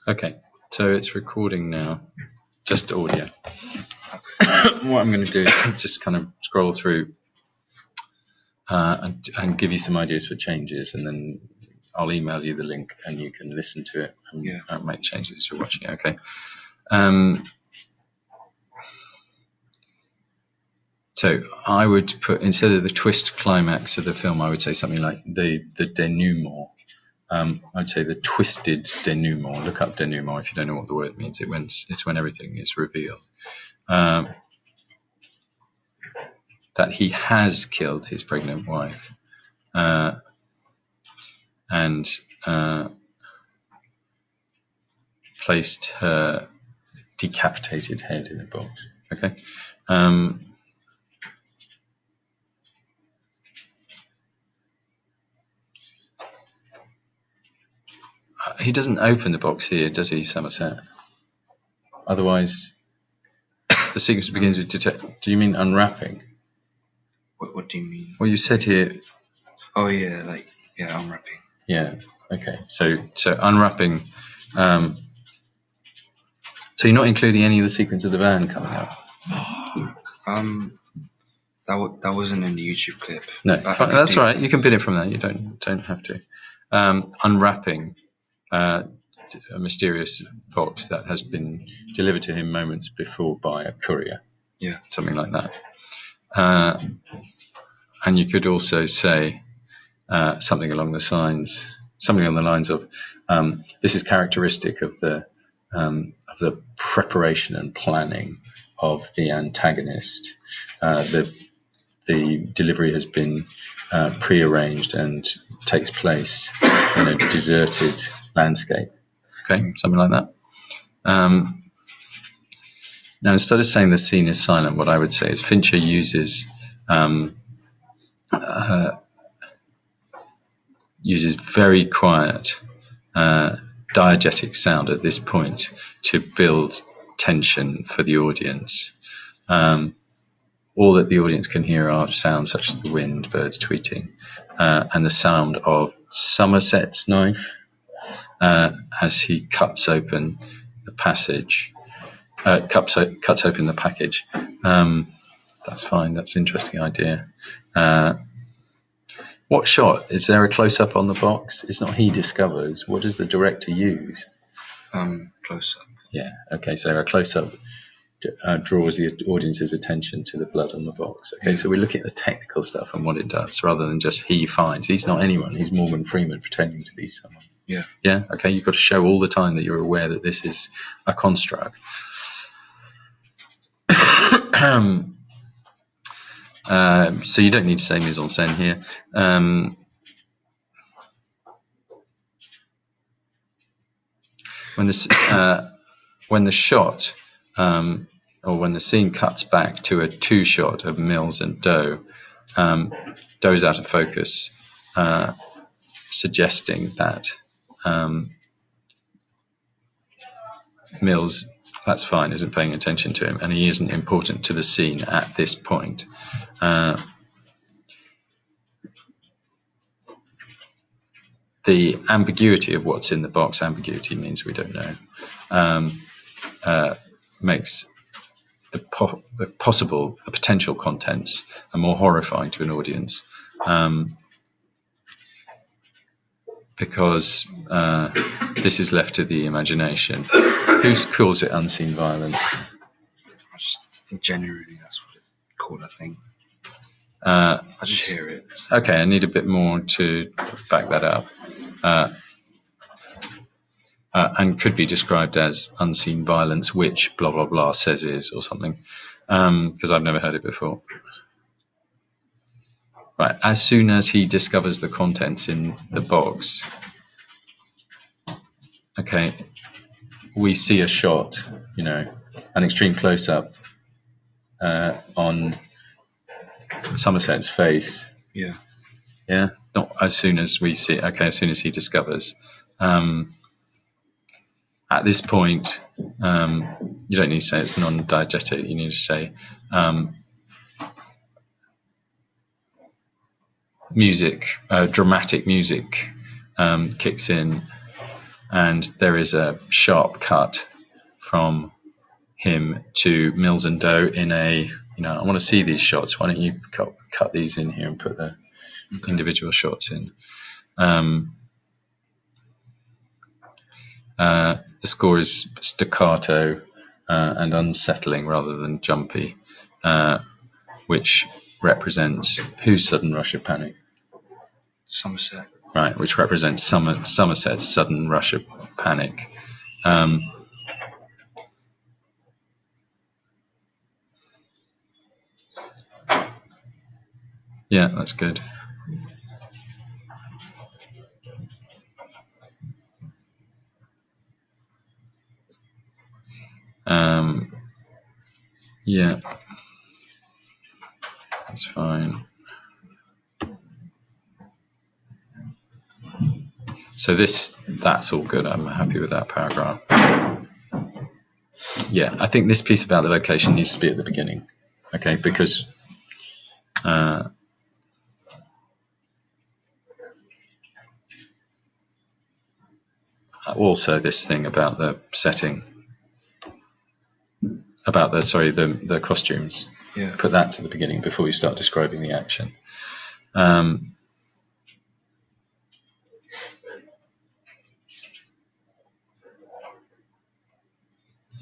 Okay, so it's recording now, just audio. What I'm going to do is just kind of scroll through and give you some ideas for changes, and then I'll email you the link and you can listen to it and make changes as you're watching it. Okay. So I would put, instead of the twist climax of the film, I would say something like the denouement. I'd say the twisted denouement. Look up denouement if you don't know what the word means. It's when everything is revealed. That he has killed his pregnant wife and placed her decapitated head in a box. Okay. He doesn't open the box here, does he, Somerset? Otherwise, the sequence begins with Do you mean unwrapping? What do you mean? Well, you said here. Oh yeah, unwrapping. Yeah. Okay. So unwrapping. So you're not including any of the sequence of the van coming up. That wasn't in the YouTube clip. No, that's all right. You can bid it from there. You don't have to. Unwrapping a mysterious box that has been delivered to him moments before by a courier. Yeah. Something like that. And you could also say something along the lines of, this is characteristic of the preparation and planning of the antagonist. The delivery has been prearranged and takes place in a deserted landscape. Okay, something like that. Now, instead of saying the scene is silent, what I would say is Fincher uses very quiet diegetic sound at this point to build tension for the audience. All that the audience can hear are sounds such as the wind, birds tweeting, and the sound of Somerset's knife as he cuts open the passage, cuts open the package. That's fine. That's an interesting idea. What shot? Is there a close-up on the box? It's not he discovers. What does the director use? Close-up. Yeah. Okay. So a close-up draws the audience's attention to the blood on the box. Okay. So we're looking at the technical stuff and what it does, rather than just he finds. He's not anyone. He's Morgan Freeman pretending to be someone. Yeah. Yeah. Okay. You've got to show all the time that you're aware that this is a construct. So you don't need to say mise en scène here. When the shot or when the scene cuts back to a two-shot of Mills and Doe, Doe's out of focus, suggesting that Mills, that's fine, isn't paying attention to him, and he isn't important to the scene at this point. The ambiguity of what's in the box, ambiguity means we don't know, makes the potential contents are more horrifying to an audience, because this is left to the imagination. Who calls it unseen violence? Generally, that's what it's called, I think. I just hear it. Okay, I need a bit more to back that up. And could be described as unseen violence, which blah, blah, blah says is, or something, because I've never heard it before. Right, as soon as he discovers the contents in the box, okay, we see a shot, an extreme close-up on Somerset's face. Yeah. Yeah, not as soon as we see, as soon as he discovers. At this point, you don't need to say it's non-diegetic. You need to say music, dramatic music kicks in, and there is a sharp cut from him to Mills and Doe in a, I want to see these shots. Why don't you cut these in here and put the individual shots in? The score is staccato and unsettling rather than jumpy, which represents whose sudden rush of panic? Somerset. Right, which represents Somerset's sudden rush of panic. Yeah, that's good. Yeah, that's fine. So that's all good. I'm happy with that paragraph. Yeah, I think this piece about the location needs to be at the beginning, okay? Because also this thing about the setting, about the costumes. Yeah. Put that to the beginning before you start describing the action.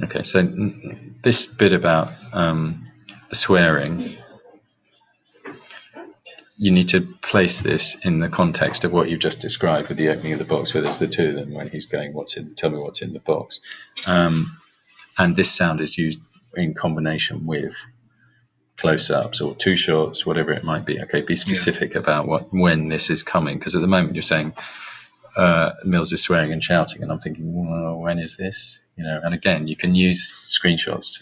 Okay, so this bit about the swearing, you need to place this in the context of what you've just described with the opening of the box, where there's the two of them when he's going, tell me what's in the box. And this sound is used in combination with close-ups or two shots, whatever it might be. Okay, be specific about when this is coming, because at the moment you're saying Mills is swearing and shouting, and I'm thinking, well, when is this? And again, you can use screenshots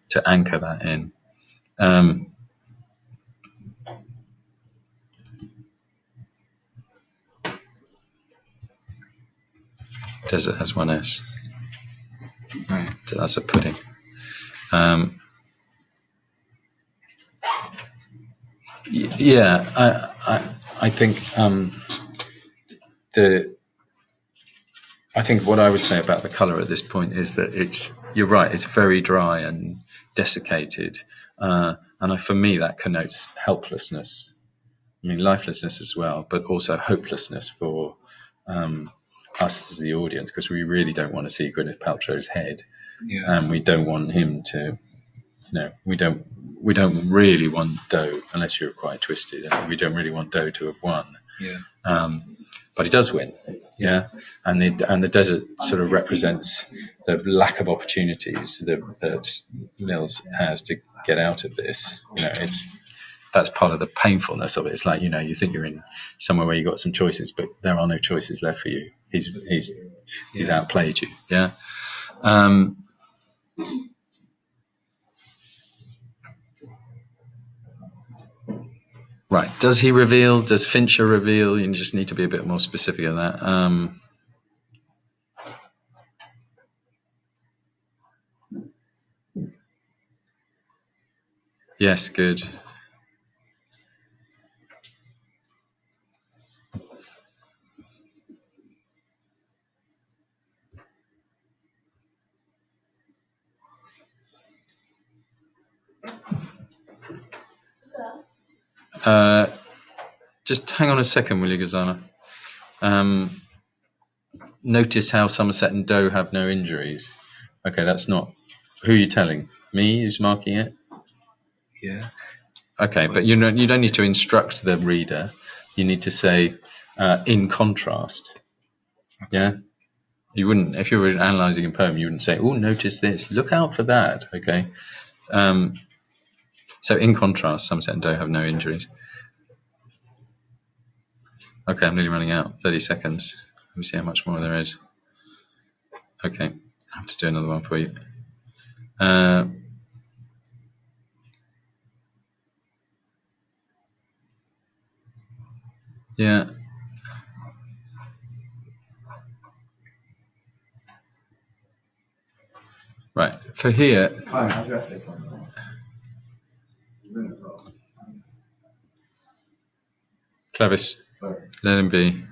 to anchor that in. Desert has one S. Right. So that's a pudding. Yeah, I think I think what I would say about the colour at this point is that you're right, it's very dry and desiccated, and for me that connotes helplessness. I mean, lifelessness as well, but also hopelessness for us as the audience, because we really don't want to see Gwyneth Paltrow's head, and we don't want him to. We don't really want Doe, unless you're quite twisted, and we don't really want Doe to have won. But he does win, and the desert sort of represents the lack of opportunities that Mills has to get out of this. That's part of the painfulness of it. It's like, you think you're in somewhere where you've got some choices, but there are no choices left for you. He's outplayed you. Yeah. Right. Does he reveal? Does Fincher reveal? You just need to be a bit more specific on that. Yes, good. Just hang on a second, will you, Gazana? Notice how Somerset and Doe have no injuries. Okay, that's not. Who are you telling? Me, who's marking it? Yeah. Okay, but you don't need to instruct the reader. You need to say, in contrast. Yeah? You wouldn't, if you were analysing a poem, you wouldn't say, oh, notice this, look out for that. Okay? So in contrast, Somerset and Doe have no injuries. Okay, I'm nearly running out. 30 seconds. Let me see how much more there is. Okay, I have to do another one for you. Yeah. Right, for here. Clevis, let him be.